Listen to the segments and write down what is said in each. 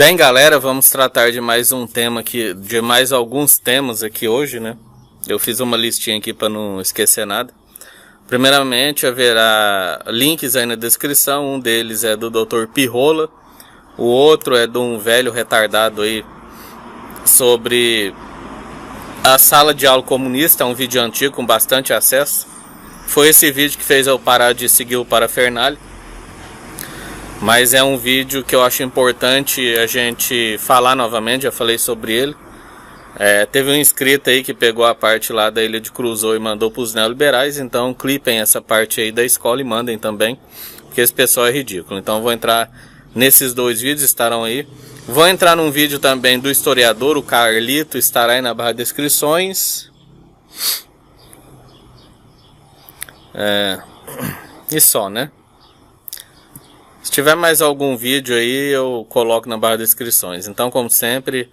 Bem, galera, vamos tratar de mais um tema aqui, de mais alguns temas aqui hoje, né? Eu fiz uma listinha aqui para não esquecer nada. Primeiramente, haverá links aí na descrição. Um deles é do Dr. Pirrola, o outro é de um velho retardado aí sobre a sala de aula comunista, um vídeo antigo com bastante acesso. Foi esse vídeo que fez eu parar de seguir o Parafernália. Mas é um vídeo que eu acho importante a gente falar novamente, já falei sobre ele. Teve um inscrito aí que pegou a parte lá da Ilha de Cruzoe e mandou para os neoliberais, então clipem essa parte aí da escola e mandem também, porque esse pessoal é ridículo. Então eu vou entrar nesses dois vídeos, estarão aí. Vou entrar num vídeo também do historiador, o Carlito, estará aí na barra de descrições. E só, né? Se tiver mais algum vídeo aí, eu coloco na barra de descrições. Então, como sempre,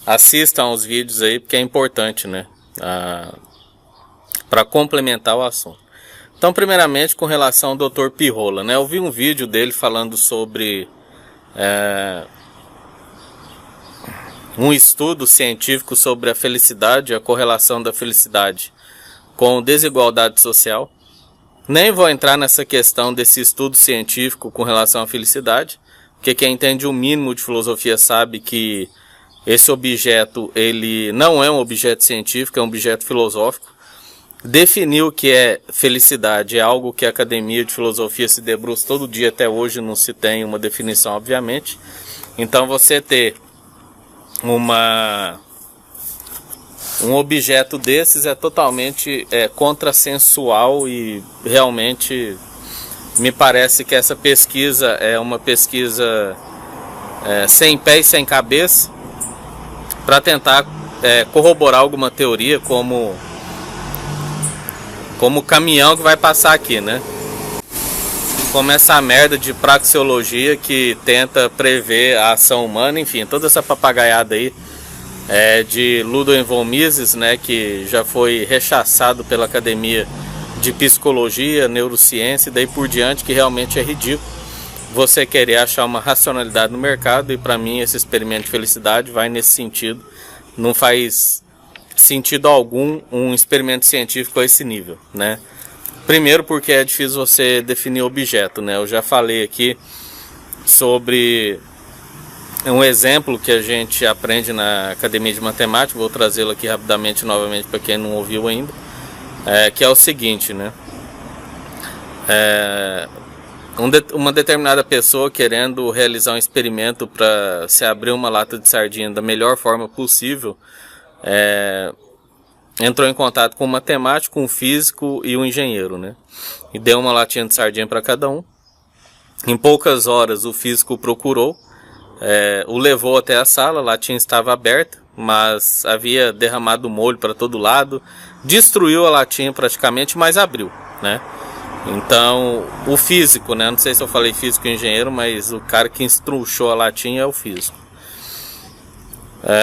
assistam aos vídeos aí, porque é importante, né? Para complementar o assunto. Então, primeiramente, com relação ao Dr. Pirrola, né? Eu vi um vídeo dele falando sobre um estudo científico sobre a felicidade, a correlação da felicidade com desigualdade social. Nem vou entrar nessa questão desse estudo científico com relação à felicidade, porque quem entende o mínimo de filosofia sabe que esse objeto, ele não é um objeto científico, é um objeto filosófico. Definir o que é felicidade é algo que a academia de filosofia se debruça todo dia, até hoje não se tem uma definição, obviamente. Então você ter um objeto desses é totalmente contrassensual e realmente me parece que essa pesquisa é uma pesquisa sem pé e sem cabeça para tentar corroborar alguma teoria como o caminhão que vai passar aqui, né? Como essa merda de praxeologia que tenta prever a ação humana, enfim, toda essa papagaiada aí de Ludwig von Mises, né, que já foi rechaçado pela Academia de Psicologia, Neurociência e daí por diante, que realmente é ridículo você querer achar uma racionalidade no mercado, e para mim esse experimento de felicidade vai nesse sentido. Não faz sentido algum um experimento científico a esse nível, né? Primeiro porque é difícil você definir objeto, né? Eu já falei aqui sobre um exemplo que a gente aprende na Academia de Matemática, vou trazê-lo aqui rapidamente novamente para quem não ouviu ainda, que é o seguinte, né? Uma determinada pessoa querendo realizar um experimento para se abrir uma lata de sardinha da melhor forma possível, entrou em contato com um matemático, um físico e um engenheiro, né? E deu uma latinha de sardinha para cada um. Em poucas horas o físico procurou, o levou até a sala, a latinha estava aberta, mas havia derramado molho para todo lado, destruiu a latinha praticamente, mas abriu, né? Então, o físico, né? Não sei se eu falei físico e engenheiro, mas o cara que estruchou a latinha é o físico.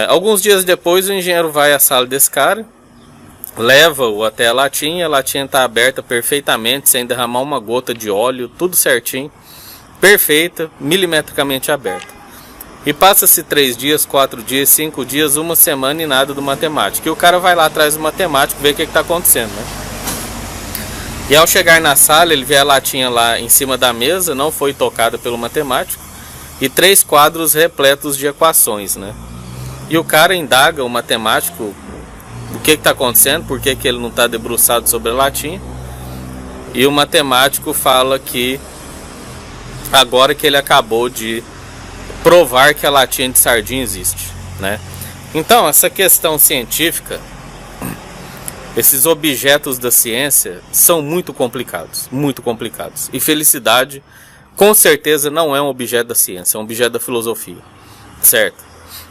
Alguns dias depois, o engenheiro vai à sala desse cara, leva-o até a latinha está aberta perfeitamente, sem derramar uma gota de óleo, tudo certinho, perfeita, milimetricamente aberta. E passa-se 3 dias, 4 dias, 5 dias, uma semana e nada do matemático. E o cara vai lá atrás do matemático ver o que está acontecendo, né? E ao chegar na sala, ele vê a latinha lá em cima da mesa, não foi tocada pelo matemático, e 3 quadros repletos de equações, né? E o cara indaga o matemático o que está acontecendo, por que ele não está debruçado sobre a latinha. E o matemático fala que agora que ele acabou de provar que a latinha de sardinha existe, né? Então, essa questão científica, esses objetos da ciência são muito complicados, muito complicados. E felicidade, com certeza, não é um objeto da ciência, é um objeto da filosofia, certo?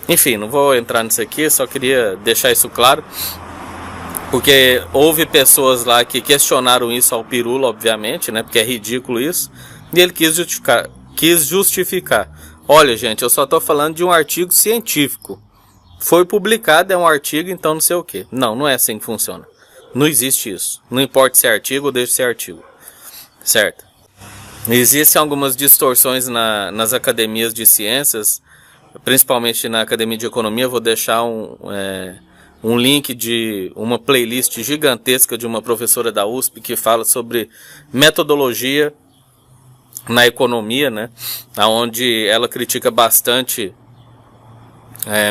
Enfim, não vou entrar nisso aqui, só queria deixar isso claro, porque houve pessoas lá que questionaram isso ao Pirula, obviamente, né? Porque é ridículo isso, e ele quis justificar. Olha, gente, eu só estou falando de um artigo científico. Foi publicado, é um artigo, então não sei o que. Não, não é assim que funciona. Não existe isso. Não importa se é artigo ou deixa de ser artigo. Certo? Existem algumas distorções nas academias de ciências principalmente na Academia de Economia, vou deixar um link de uma playlist gigantesca de uma professora da USP que fala sobre metodologia na economia, né? Onde ela critica bastante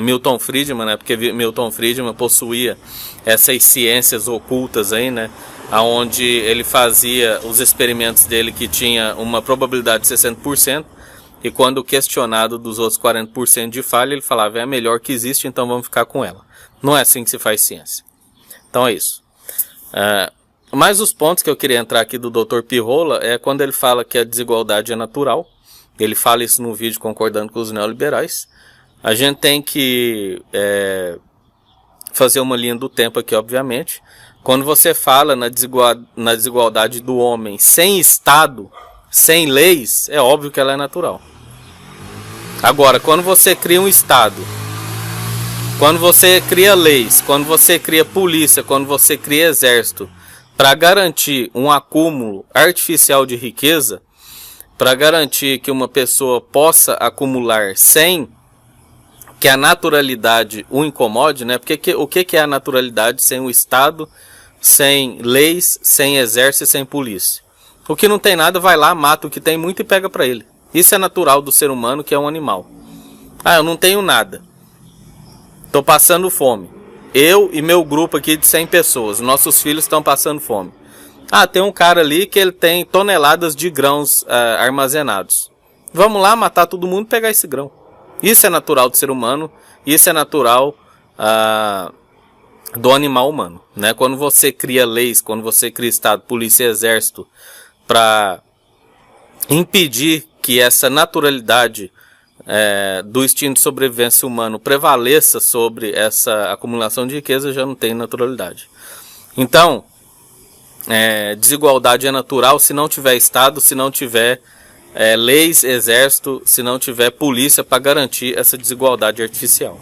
Milton Friedman, né? Porque Milton Friedman possuía essas ciências ocultas aí, né? Onde ele fazia os experimentos dele que tinha uma probabilidade de 60%, e quando questionado dos outros 40% de falha, ele falava, é a melhor que existe, então vamos ficar com ela. Não é assim que se faz ciência. Então é isso. Mas os pontos que eu queria entrar aqui do Dr. Pirola é quando ele fala que a desigualdade é natural. Ele fala isso no vídeo concordando com os neoliberais. A gente tem que fazer uma linha do tempo aqui, obviamente. Quando você fala na desigualdade do homem sem Estado, sem leis, é óbvio que ela é natural. Agora, quando você cria um Estado, quando você cria leis, quando você cria polícia, quando você cria exército, para garantir um acúmulo artificial de riqueza, para garantir que uma pessoa possa acumular sem que a naturalidade o incomode, né? Porque o que é a naturalidade sem o Estado, sem leis, sem exército e sem polícia? O que não tem nada vai lá, mata o que tem muito e pega para ele. Isso é natural do ser humano, que é um animal. Eu não tenho nada. Estou passando fome. Eu e meu grupo aqui de 100 pessoas. Nossos filhos estão passando fome. Tem um cara ali que ele tem toneladas de grãos armazenados. Vamos lá matar todo mundo e pegar esse grão. Isso é natural do ser humano. Isso é natural do animal humano, né? Quando você cria leis, quando você cria Estado, polícia e exército para impedir que essa naturalidade do instinto de sobrevivência humano prevaleça sobre essa acumulação de riqueza, já não tem naturalidade. Então, desigualdade é natural se não tiver Estado, se não tiver leis, exército, se não tiver polícia para garantir essa desigualdade artificial.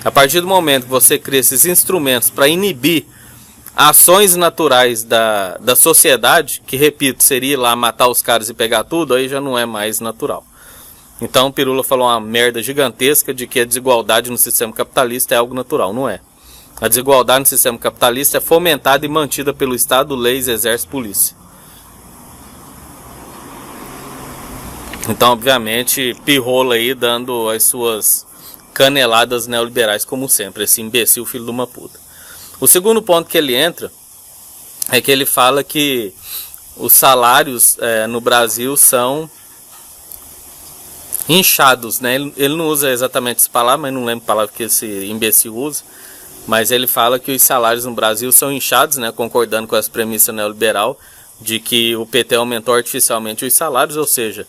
A partir do momento que você cria esses instrumentos para inibir ações naturais da sociedade, que, repito, seria ir lá matar os caras e pegar tudo, aí já não é mais natural. Então o Pirula falou uma merda gigantesca de que a desigualdade no sistema capitalista é algo natural. Não é. A desigualdade no sistema capitalista é fomentada e mantida pelo Estado, leis, exército, polícia. Então, obviamente, Pirola aí dando as suas caneladas neoliberais, como sempre, esse imbecil filho de uma puta. O segundo ponto que ele entra é que ele fala que os salários no Brasil são inchados, né? Ele não usa exatamente essa palavra, mas não lembro a palavra que esse imbecil usa. Mas ele fala que os salários no Brasil são inchados, né? Concordando com essa premissa neoliberal de que o PT aumentou artificialmente os salários, ou seja,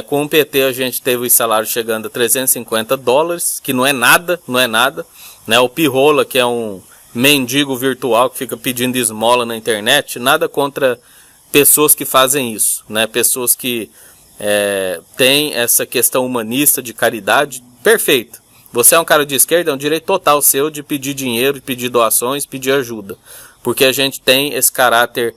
com o PT a gente teve os salários chegando a $350, que não é nada, né? O Pirola, que é um mendigo virtual que fica pedindo esmola na internet, nada contra pessoas que fazem isso, né? Pessoas que têm essa questão humanista de caridade, perfeito. Você é um cara de esquerda, é um direito total seu de pedir dinheiro, de pedir doações, pedir ajuda, porque a gente tem esse caráter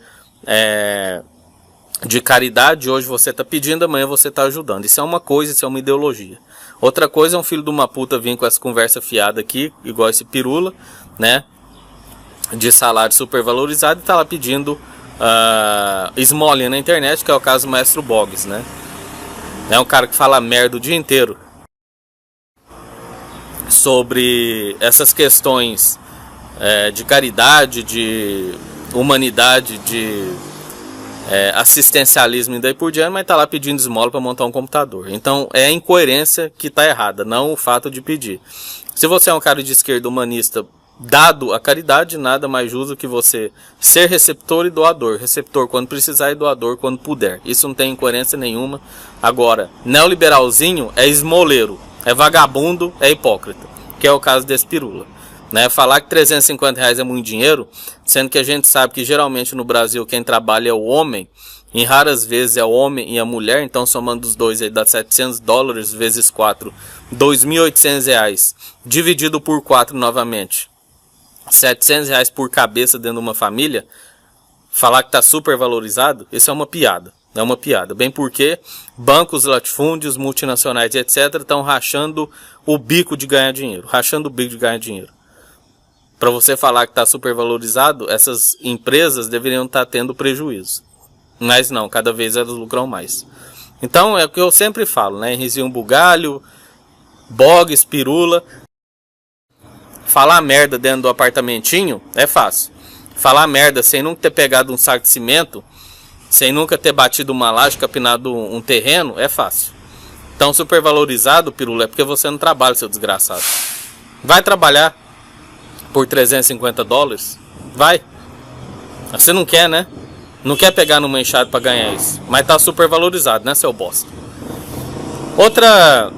de caridade. Hoje você está pedindo, amanhã você está ajudando. Isso é uma coisa, isso é uma ideologia. Outra coisa é um filho de uma puta vir com essa conversa fiada aqui, igual esse Pirula, né? De salário supervalorizado, e tá lá pedindo esmolinha na internet, que é o caso do Maestro Boggs, né? É um cara que fala merda o dia inteiro sobre essas questões de caridade, de humanidade, de assistencialismo e daí por diante, mas tá lá pedindo esmola para montar um computador. Então é a incoerência que tá errada, não o fato de pedir. Se você é um cara de esquerda humanista dado a caridade, nada mais justo que você ser receptor e doador. Receptor quando precisar e doador quando puder. Isso não tem incoerência nenhuma. Agora, neoliberalzinho é esmoleiro, é vagabundo, é hipócrita, que é o caso desse Pirula, né? Falar que R$350 é muito dinheiro, sendo que a gente sabe que geralmente no Brasil quem trabalha é o homem, em raras vezes é o homem e a mulher, então somando os dois aí dá $700 vezes 4, R$2.800, dividido por 4 novamente, R$700 por cabeça dentro de uma família. Falar que está super valorizado, isso é uma piada. É uma piada. Bem porque bancos, latifúndios, multinacionais, etc. estão rachando o bico de ganhar dinheiro. Rachando o bico de ganhar dinheiro. Para você falar que está supervalorizado, essas empresas deveriam estar tendo prejuízo. Mas não, cada vez elas lucram mais. Então é o que eu sempre falo, né? Henrizinho Bugalho, Boggs, Pirula. Falar merda dentro do apartamentinho é fácil. Falar merda sem nunca ter pegado um saco de cimento, sem nunca ter batido uma laje, capinado um terreno, é fácil. Então supervalorizado, Pirula, é porque você não trabalha, seu desgraçado. Vai trabalhar por $350? Vai. Você não quer, né? Não quer pegar numa enxada para ganhar isso. Mas tá supervalorizado, né, seu bosta? Outra...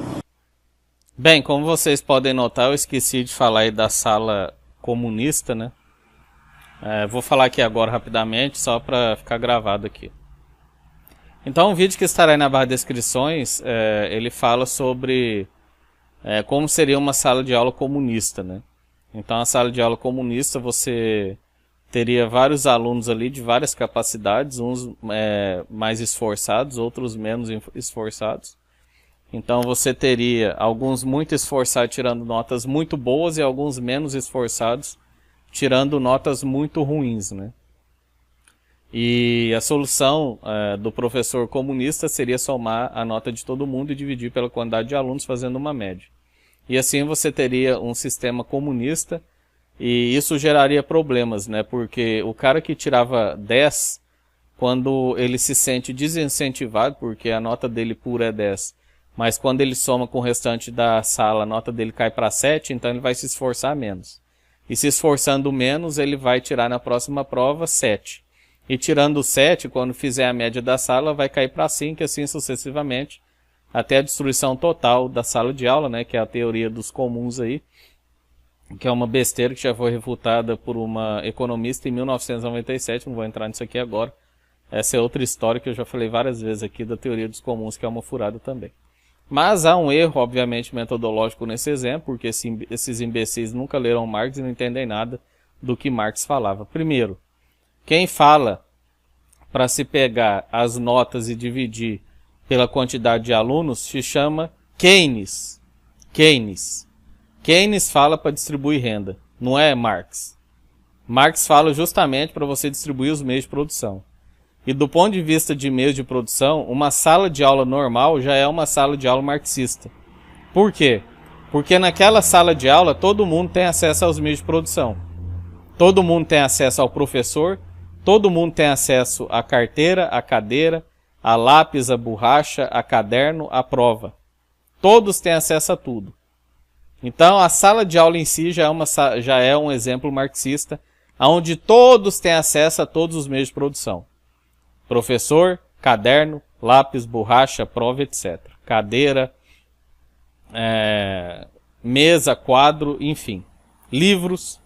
Bem, como vocês podem notar, eu esqueci de falar aí da sala comunista, né? Vou falar aqui agora rapidamente, só para ficar gravado aqui. Então, o vídeo que estará aí na barra de descrições, ele fala sobre como seria uma sala de aula comunista, né? Então, a sala de aula comunista, você teria vários alunos ali de várias capacidades, uns mais esforçados, outros menos esforçados. Então você teria alguns muito esforçados tirando notas muito boas e alguns menos esforçados tirando notas muito ruins, né? E a solução do professor comunista seria somar a nota de todo mundo e dividir pela quantidade de alunos fazendo uma média. E assim você teria um sistema comunista e isso geraria problemas, né? Porque o cara que tirava 10, quando ele se sente desincentivado, porque a nota dele pura é 10, mas quando ele soma com o restante da sala, a nota dele cai para 7, então ele vai se esforçar menos. E se esforçando menos, ele vai tirar na próxima prova 7. E tirando 7, quando fizer a média da sala, vai cair para 5, assim sucessivamente, até a destruição total da sala de aula, né, que é a teoria dos comuns aí, que é uma besteira que já foi refutada por uma economista em 1997, não vou entrar nisso aqui agora. Essa é outra história que eu já falei várias vezes aqui da teoria dos comuns, que é uma furada também. Mas há um erro, obviamente, metodológico nesse exemplo, porque esses imbecis nunca leram Marx e não entendem nada do que Marx falava. Primeiro, quem fala para se pegar as notas e dividir pela quantidade de alunos se chama Keynes. Keynes fala para distribuir renda, não é Marx. Marx fala justamente para você distribuir os meios de produção. E do ponto de vista de meios de produção, uma sala de aula normal já é uma sala de aula marxista. Por quê? Porque naquela sala de aula todo mundo tem acesso aos meios de produção. Todo mundo tem acesso ao professor, todo mundo tem acesso à carteira, à cadeira, a lápis, a borracha, a caderno, a prova. Todos têm acesso a tudo. Então a sala de aula em si já é um exemplo marxista, onde todos têm acesso a todos os meios de produção. Professor, caderno, lápis, borracha, prova, etc. Cadeira, mesa, quadro, enfim. Livros.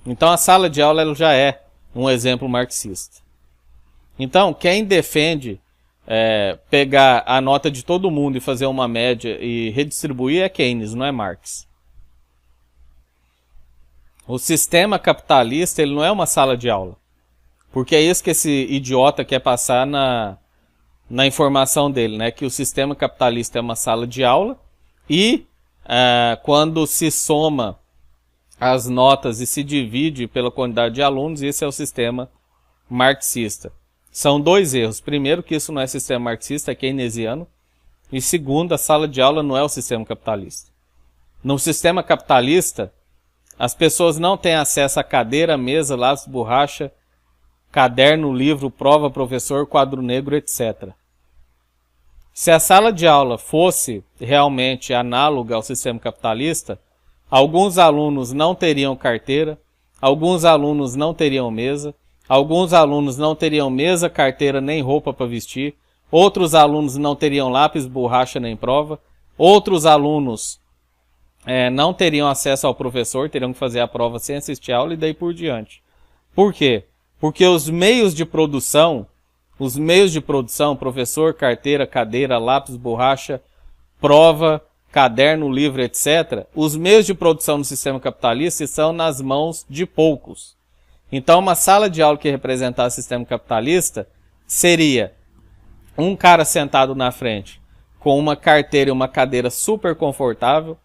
Então a sala de aula ela já é um exemplo marxista. Então quem defende pegar a nota de todo mundo e fazer uma média e redistribuir é Keynes, não é Marx. O sistema capitalista ele não é uma sala de aula. Porque é isso que esse idiota quer passar na informação dele, né? Que o sistema capitalista é uma sala de aula e quando se soma as notas e se divide pela quantidade de alunos, esse é o sistema marxista. São dois erros. Primeiro, que isso não é sistema marxista, é keynesiano. E segundo, a sala de aula não é o sistema capitalista. No sistema capitalista, as pessoas não têm acesso a cadeira, mesa, lápis, borracha, caderno, livro, prova, professor, quadro negro, etc. Se a sala de aula fosse realmente análoga ao sistema capitalista, alguns alunos não teriam carteira, alguns alunos não teriam mesa, alguns alunos não teriam mesa, carteira nem roupa para vestir, outros alunos não teriam lápis, borracha nem prova, outros alunos não teriam acesso ao professor, teriam que fazer a prova sem assistir a aula e daí por diante. Por quê? Porque os meios de produção, professor, carteira, cadeira, lápis, borracha, prova, caderno, livro, etc., os meios de produção no sistema capitalista estão nas mãos de poucos. Então, uma sala de aula que representasse o sistema capitalista seria um cara sentado na frente com uma carteira e uma cadeira super confortável,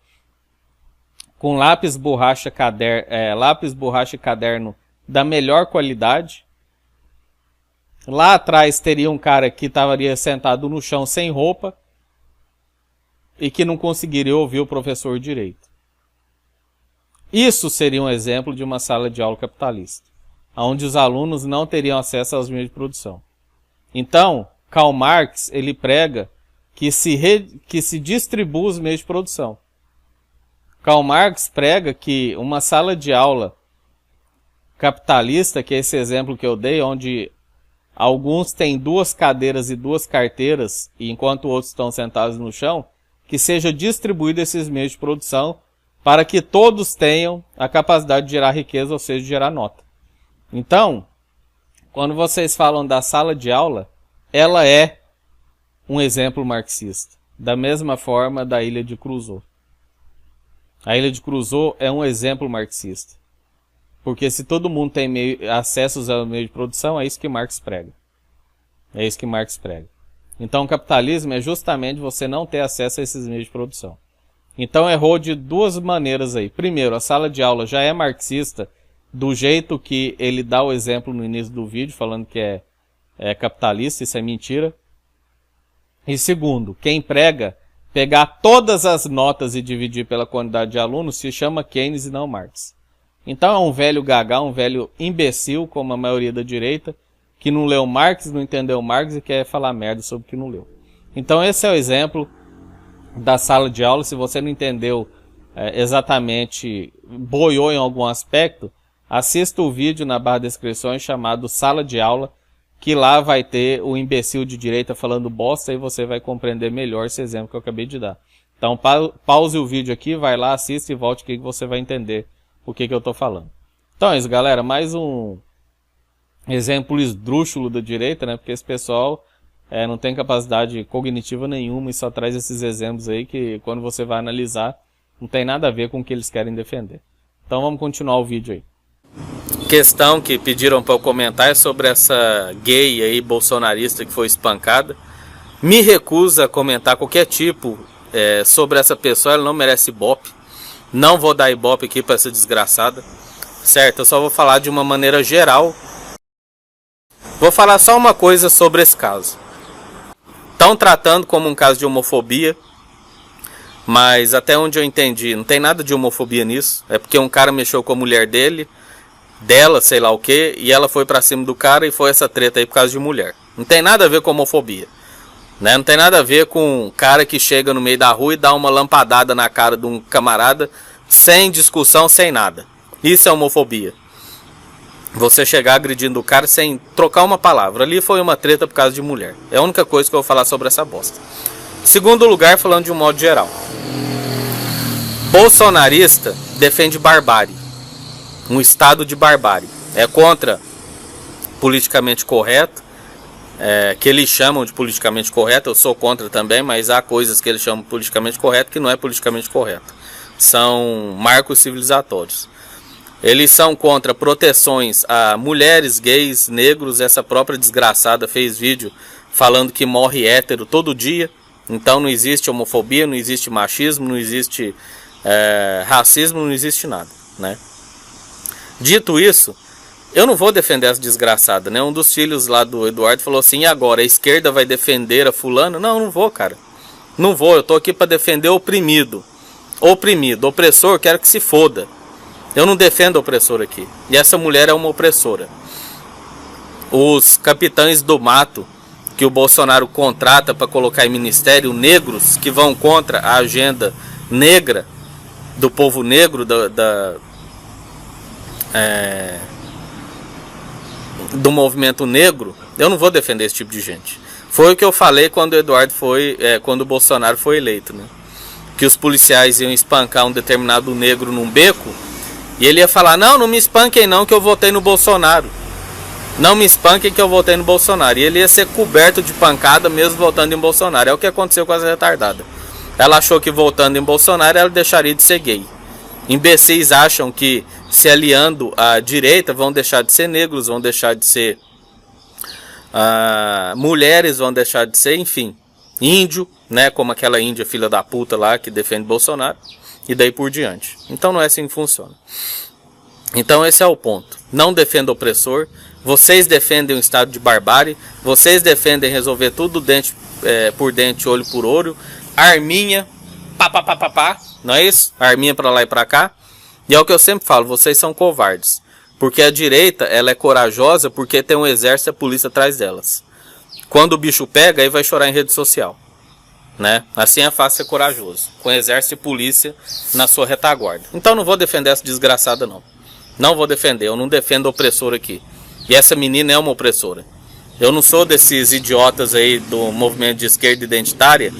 com lápis, borracha e caderno da melhor qualidade. Lá atrás teria um cara que estaria sentado no chão sem roupa e que não conseguiria ouvir o professor direito. Isso seria um exemplo de uma sala de aula capitalista, onde os alunos não teriam acesso aos meios de produção. Então, Karl Marx ele prega que se distribua os meios de produção. Karl Marx prega que uma sala de aula capitalista, que é esse exemplo que eu dei, onde alguns têm 2 cadeiras e 2 carteiras, enquanto outros estão sentados no chão, que seja distribuído esses meios de produção para que todos tenham a capacidade de gerar riqueza, ou seja, de gerar nota. Então, quando vocês falam da sala de aula, ela é um exemplo marxista, da mesma forma da Ilha de Crusoe. A Ilha de Crusoe é um exemplo marxista. Porque se todo mundo tem acessos ao meio de produção, é isso que Marx prega. É isso que Marx prega. Então o capitalismo é justamente você não ter acesso a esses meios de produção. Então errou de 2 maneiras aí. Primeiro, a sala de aula já é marxista, do jeito que ele dá o exemplo no início do vídeo, falando que é capitalista, isso é mentira. E segundo, quem prega pegar todas as notas e dividir pela quantidade de alunos se chama Keynes e não Marx. Então é um velho gaga, um velho imbecil, como a maioria da direita, que não leu Marx, não entendeu Marx e quer falar merda sobre o que não leu. Então esse é o exemplo da sala de aula. Se você não entendeu exatamente, boiou em algum aspecto, assista o vídeo na barra de descrições chamado Sala de Aula, que lá vai ter o imbecil de direita falando bosta e você vai compreender melhor esse exemplo que eu acabei de dar. Então pause o vídeo aqui, vai lá, assista e volte que você vai entender o que eu estou falando. Então é isso, galera. Mais um exemplo esdrúxulo da direita, né? Porque esse pessoal não tem capacidade cognitiva nenhuma e só traz esses exemplos aí que quando você vai analisar não tem nada a ver com o que eles querem defender. Então vamos continuar o vídeo aí. Questão que pediram para eu comentar é sobre essa gay aí bolsonarista que foi espancada. Me recuso a comentar qualquer tipo sobre essa pessoa, ela não merece ibope. Não vou dar ibope aqui para essa desgraçada, certo? Eu só vou falar de uma maneira geral. Vou falar só uma coisa sobre esse caso. Estão tratando como um caso de homofobia, mas até onde eu entendi, não tem nada de homofobia nisso. É porque um cara mexeu com a mulher dela, sei lá o que, e ela foi pra cima do cara e foi essa treta aí por causa de mulher. Não tem nada a ver com homofobia, né? Não tem nada a ver com um cara que chega no meio da rua e dá uma lampadada na cara de um camarada sem discussão, sem nada. Isso é homofobia. Você chegar agredindo o cara sem trocar uma palavra. Ali foi uma treta por causa de mulher. É a única coisa que eu vou falar sobre essa bosta. Segundo lugar, falando de um modo geral, bolsonarista defende barbárie. Um estado de barbárie. É contra politicamente correto, que eles chamam de politicamente correto. Eu sou contra também, mas há coisas que eles chamam de politicamente correto que não é politicamente correto. São marcos civilizatórios. Eles são contra proteções a mulheres, gays, negros. Essa própria desgraçada fez vídeo falando que morre hétero todo dia. Então não existe homofobia, não existe machismo, não existe racismo, não existe nada, né? Dito isso, eu não vou defender essa desgraçada, né? Um dos filhos lá do Eduardo falou assim: e agora, a esquerda vai defender a fulana? Não, não vou, cara. Não vou, eu tô aqui para defender o oprimido. Oprimido, opressor, quero que se foda. Eu não defendo o opressor aqui. E essa mulher é uma opressora. Os capitães do mato que o Bolsonaro contrata para colocar em ministério, negros que vão contra a agenda negra do povo negro, do movimento negro, eu não vou defender esse tipo de gente. Foi o que eu falei quando o Eduardo quando o Bolsonaro foi eleito, né? Que os policiais iam espancar um determinado negro num beco e ele ia falar: não me espanquem não, que eu votei no Bolsonaro. Não me espanquem que eu votei no Bolsonaro. E ele ia ser coberto de pancada mesmo votando em Bolsonaro. É o que aconteceu com essa retardada. Ela achou que votando em Bolsonaro ela deixaria de ser gay. Imbecis acham que se aliando à direita vão deixar de ser negros, vão deixar de ser mulheres vão deixar de ser, enfim, índio, né, como aquela índia filha da puta lá que defende Bolsonaro, e daí por diante. Então não é assim que funciona. Então esse é o ponto. Não defenda o opressor. Vocês defendem o estado de barbárie. Vocês defendem resolver tudo dente por dente, olho por olho. Arminha, pá. Não é isso? Arminha pra lá e pra cá. E é o que eu sempre falo, vocês são covardes. Porque a direita, ela é corajosa porque tem um exército e a polícia atrás delas. Quando o bicho pega, aí vai chorar em rede social. Né? Assim é fácil ser corajoso. Com exército e polícia na sua retaguarda. Então não vou defender essa desgraçada não. Não vou defender, eu não defendo o opressor aqui. E essa menina é uma opressora. Eu não sou desses idiotas aí do movimento de esquerda identitária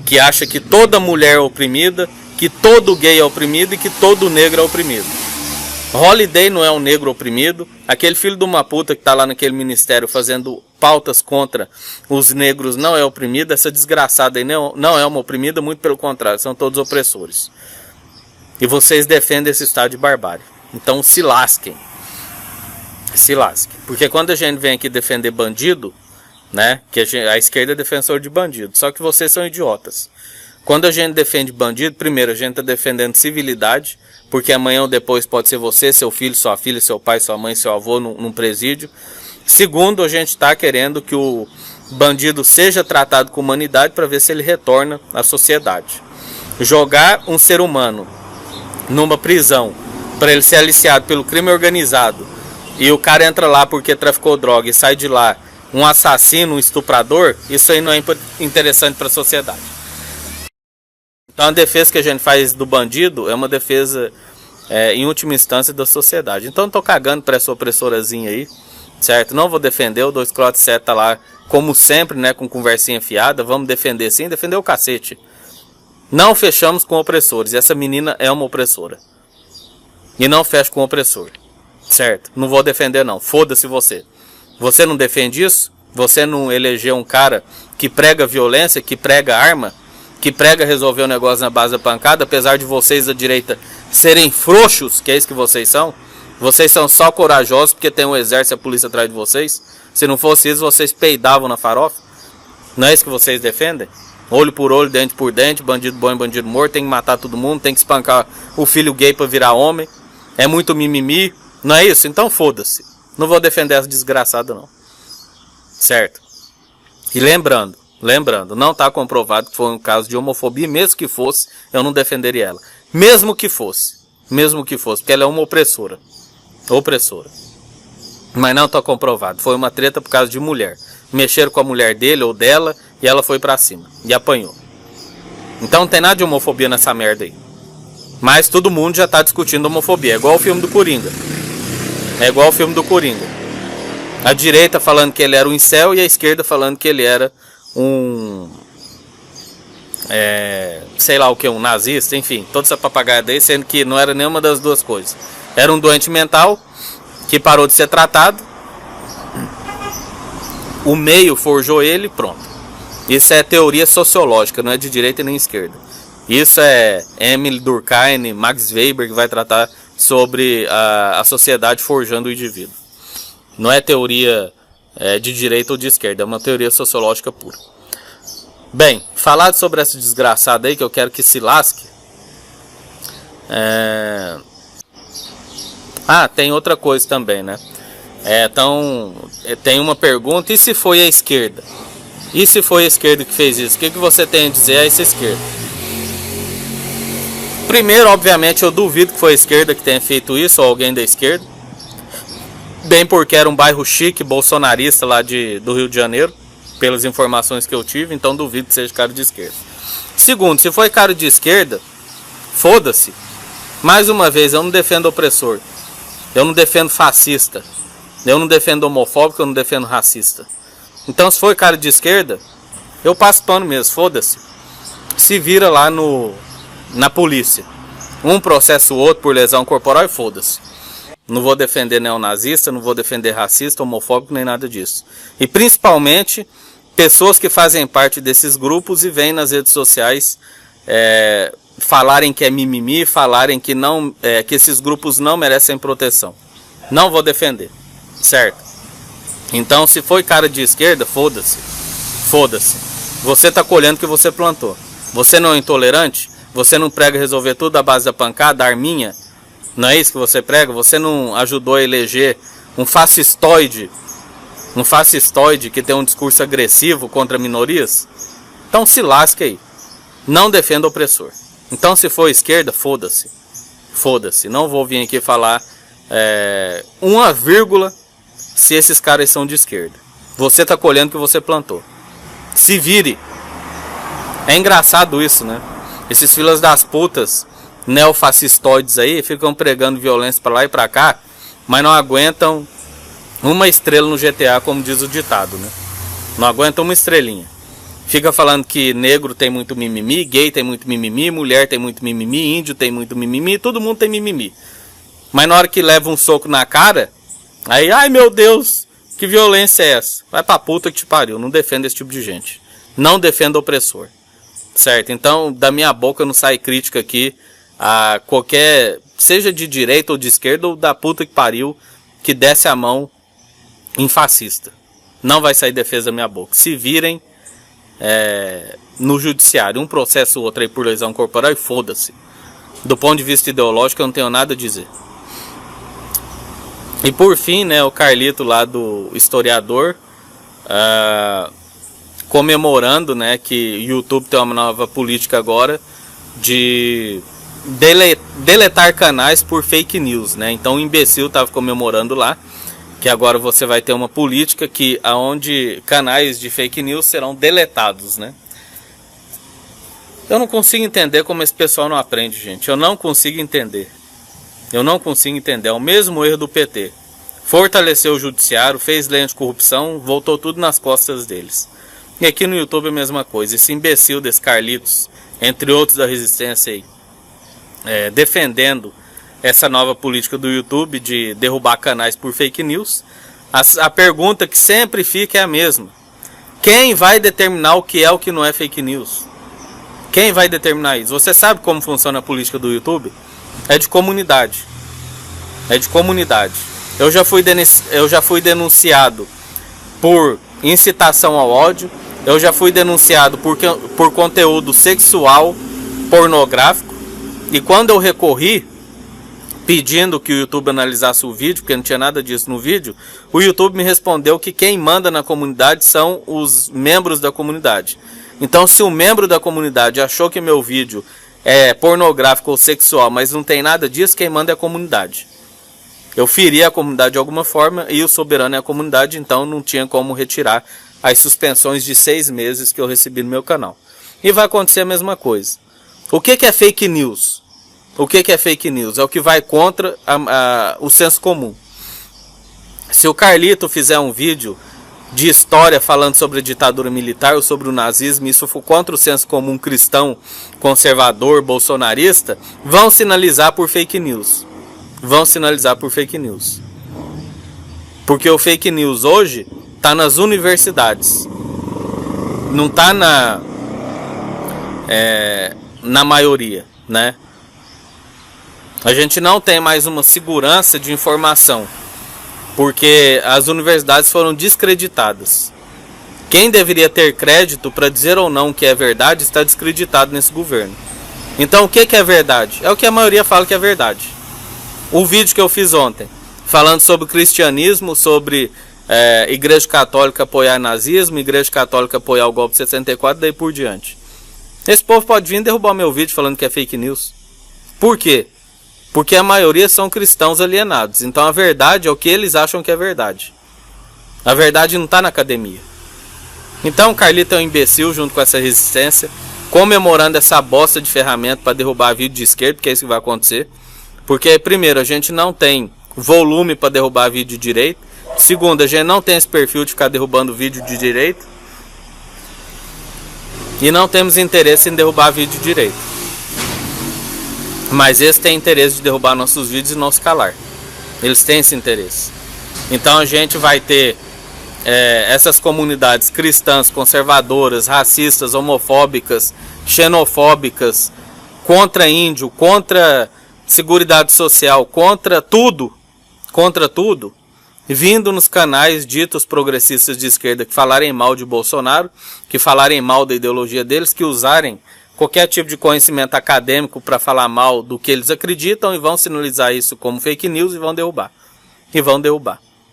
que acha que toda mulher é oprimida, que todo gay é oprimido e que todo negro é oprimido. Holiday não é um negro oprimido. Aquele filho de uma puta que tá lá naquele ministério fazendo pautas contra os negros não é oprimido. Essa desgraçada aí não é uma oprimida, muito pelo contrário, são todos opressores. E vocês defendem esse estado de barbárie. Então se lasquem. Se lasquem. Porque quando a gente vem aqui defender bandido, né? Que a esquerda é defensor de bandido. Só que vocês são idiotas. Quando a gente defende bandido, primeiro a gente está defendendo civilidade. Porque amanhã ou depois pode ser você, seu filho, sua filha, seu pai, sua mãe, seu avô num presídio. Segundo, a gente está querendo que o bandido seja tratado com humanidade para ver se ele retorna à sociedade. Jogar um ser humano numa prisão para ele ser aliciado pelo crime organizado e o cara entra lá porque traficou droga e sai de lá um assassino, um estuprador, isso aí não é interessante para a sociedade. Então a defesa que a gente faz do bandido é uma defesa em última instância da sociedade. Então eu tô cagando para essa opressorazinha aí, certo? Não vou defender, o 247 tá lá como sempre, né, com conversinha fiada. Vamos defender sim, defender o cacete. Não fechamos com opressores, essa menina é uma opressora. E não fecho com o opressor. Certo? Não vou defender não. Foda-se você. Você não defende isso? Você não elegeu um cara que prega violência, que prega arma, que prega resolver o negócio na base da pancada, apesar de vocês da direita serem frouxos, que é isso que vocês são. Vocês são só corajosos porque tem um exército e a polícia atrás de vocês. Se não fosse isso, vocês peidavam na farofa. Não é isso que vocês defendem? Olho por olho, dente por dente, bandido bom e bandido morto, tem que matar todo mundo, tem que espancar o filho gay pra virar homem. É muito mimimi, não é isso? Então foda-se. Não vou defender essa desgraçada não. Certo? E lembrando, não está comprovado que foi um caso de homofobia, mesmo que fosse, eu não defenderia ela. Mesmo que fosse, porque ela é uma opressora. Mas não está comprovado, foi uma treta por causa de mulher. Mexeram com a mulher dele ou dela e ela foi pra cima e apanhou. Então não tem nada de homofobia nessa merda aí. Mas todo mundo já está discutindo homofobia. É igual o filme do Coringa. A direita falando que ele era um incel e a esquerda falando que ele era um... sei lá o que, um nazista, enfim. Toda essa papagaia daí, sendo que não era nenhuma das duas coisas. Era um doente mental que parou de ser tratado. O meio forjou ele, pronto. Isso é teoria sociológica, não é de direita nem esquerda. Isso é Emile Durkheim, Max Weber, que vai tratar sobre a sociedade forjando o indivíduo. Não é teoria de direita ou de esquerda, é uma teoria sociológica pura. Bem, falado sobre essa desgraçada aí, que eu quero que se lasque. Tem outra coisa também, né? Então, tem uma pergunta, e se foi a esquerda? E se foi a esquerda que fez isso? O que você tem a dizer a essa esquerda? Primeiro, obviamente, eu duvido que foi a esquerda que tenha feito isso, ou alguém da esquerda. Bem porque era um bairro chique, bolsonarista lá do Rio de Janeiro, pelas informações que eu tive, então duvido que seja cara de esquerda. Segundo, se foi cara de esquerda, foda-se. Mais uma vez, eu não defendo opressor. Eu não defendo fascista. Eu não defendo homofóbico, eu não defendo racista. Então, se foi cara de esquerda, eu passo pano mesmo, foda-se. Se vira lá na polícia. Um processa o outro por lesão corporal e foda-se. Não vou defender neonazista, não vou defender racista, homofóbico, nem nada disso. E principalmente, pessoas que fazem parte desses grupos e vêm nas redes sociais falarem que é mimimi, falarem que que esses grupos não merecem proteção. Não vou defender, certo? Então, se foi cara de esquerda, foda-se. Foda-se. Você tá colhendo o que você plantou. Você não é intolerante? Você não prega resolver tudo à base da pancada, da arminha? Não é isso que você prega? Você não ajudou a eleger um fascistoide que tem um discurso agressivo contra minorias? Então se lasque aí. Não defenda o opressor. Então se for esquerda, foda-se. Foda-se. Não vou vir aqui falar uma vírgula se esses caras são de esquerda. Você tá colhendo o que você plantou. Se vire. É engraçado isso, né? Esses filhos das putas neofascistoides aí ficam pregando violência pra lá e pra cá, mas não aguentam uma estrela no GTA, como diz o ditado, né? Não aguentam uma estrelinha. Fica falando que negro tem muito mimimi, gay tem muito mimimi, mulher tem muito mimimi, índio tem muito mimimi, todo mundo tem mimimi. Mas na hora que leva um soco na cara, aí, ai meu Deus, que violência é essa? Vai pra puta que te pariu, não defenda esse tipo de gente. Não defenda o opressor. Certo? Então, da minha boca não sai crítica aqui a qualquer, seja de direita ou de esquerda, ou da puta que pariu, que desce a mão em fascista. Não vai sair defesa da minha boca. Se virem no judiciário, um processo ou outro aí por lesão corporal, e foda-se. Do ponto de vista ideológico, eu não tenho nada a dizer. E por fim, né, o Carlito lá do historiador, comemorando, né, que o YouTube tem uma nova política agora de deletar canais por fake news, né? Então o imbecil estava comemorando lá que agora você vai ter uma política que aonde canais de fake news serão deletados, né? Eu não consigo entender como esse pessoal não aprende, gente. Eu não consigo entender. Eu não consigo entender. É o mesmo erro do PT. Fortaleceu o judiciário, fez lei anticorrupção, voltou tudo nas costas deles. E aqui no YouTube é a mesma coisa. Esse imbecil desse Carlitos, entre outros da resistência aí, defendendo essa nova política do YouTube de derrubar canais por fake news. A pergunta que sempre fica é a mesma. Quem vai determinar o que é o que não é fake news? Quem vai determinar isso? Você sabe como funciona a política do YouTube? É de comunidade. É de comunidade. Eu já fui denunciado por incitação ao ódio. Eu já fui denunciado por conteúdo sexual pornográfico. E quando eu recorri, pedindo que o YouTube analisasse o vídeo, porque não tinha nada disso no vídeo, o YouTube me respondeu que quem manda na comunidade são os membros da comunidade. Então, se um membro da comunidade achou que meu vídeo é pornográfico ou sexual, mas não tem nada disso, quem manda é a comunidade. Eu feri a comunidade de alguma forma e o soberano é a comunidade, então não tinha como retirar as suspensões de 6 meses que eu recebi no meu canal. E vai acontecer a mesma coisa. O que é fake news? O que é fake news? É o que vai contra o senso comum. Se o Carlito fizer um vídeo de história falando sobre a ditadura militar ou sobre o nazismo, isso for contra o senso comum cristão, conservador, bolsonarista, vão sinalizar por fake news. Vão sinalizar por fake news. Porque o fake news hoje está nas universidades. Não está na maioria, né? A gente não tem mais uma segurança de informação, porque as universidades foram descreditadas. Quem deveria ter crédito para dizer ou não que é verdade está descreditado nesse governo. Então o que é verdade? É o que a maioria fala que é verdade. O vídeo que eu fiz ontem, falando sobre cristianismo, sobre Igreja Católica apoiar nazismo, Igreja Católica apoiar o golpe de 64, daí por diante. Esse povo pode vir derrubar meu vídeo falando que é fake news. Por quê? Porque a maioria são cristãos alienados. Então a verdade é o que eles acham que é verdade. A verdade não está na academia. Então o Carlito é um imbecil junto com essa resistência, comemorando essa bosta de ferramenta para derrubar vídeo de esquerda, porque é isso que vai acontecer. Porque primeiro, a gente não tem volume para derrubar vídeo de direita. Segundo, a gente não tem esse perfil de ficar derrubando vídeo de direita. E não temos interesse em derrubar vídeo de direita. Mas eles têm interesse de derrubar nossos vídeos e não se calar. Eles têm esse interesse. Então a gente vai ter essas comunidades cristãs, conservadoras, racistas, homofóbicas, xenofóbicas, contra índio, contra seguridade social, contra tudo, vindo nos canais ditos progressistas de esquerda que falarem mal de Bolsonaro, que falarem mal da ideologia deles, que usarem qualquer tipo de conhecimento acadêmico para falar mal do que eles acreditam e vão sinalizar isso como fake news e vão derrubar.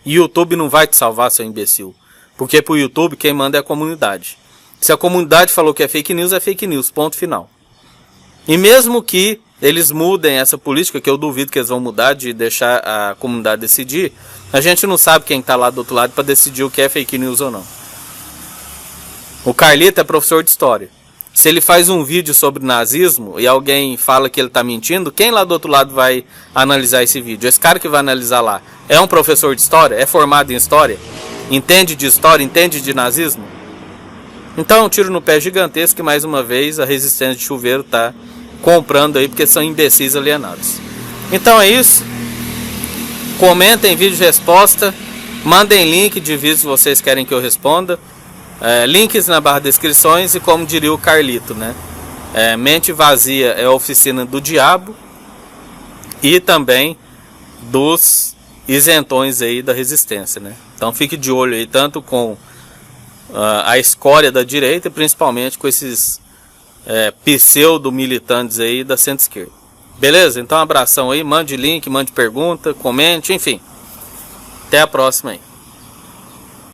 E o YouTube não vai te salvar, seu imbecil. Porque pro YouTube quem manda é a comunidade. Se a comunidade falou que é fake news, ponto final. E mesmo que eles mudem essa política, que eu duvido que eles vão mudar, de deixar a comunidade decidir, a gente não sabe quem está lá do outro lado para decidir o que é fake news ou não. O Carlito é professor de história. Se ele faz um vídeo sobre nazismo e alguém fala que ele está mentindo, quem lá do outro lado vai analisar esse vídeo? Esse cara que vai analisar lá é um professor de história? É formado em história? Entende de história? Entende de nazismo? Então é um tiro no pé gigantesco que mais uma vez a resistência de chuveiro está comprando aí porque são imbecis alienados. Então é isso. Comentem vídeo de resposta. Mandem link de vídeos se vocês querem que eu responda. Links na barra de descrições e como diria o Carlito, né? Mente vazia é a oficina do diabo e também dos isentões aí da resistência, né? Então fique de olho aí tanto com a escória da direita e principalmente com esses pseudo-militantes aí da centro-esquerda. Beleza? Então um abração aí, mande link, mande pergunta, comente, enfim. Até a próxima aí.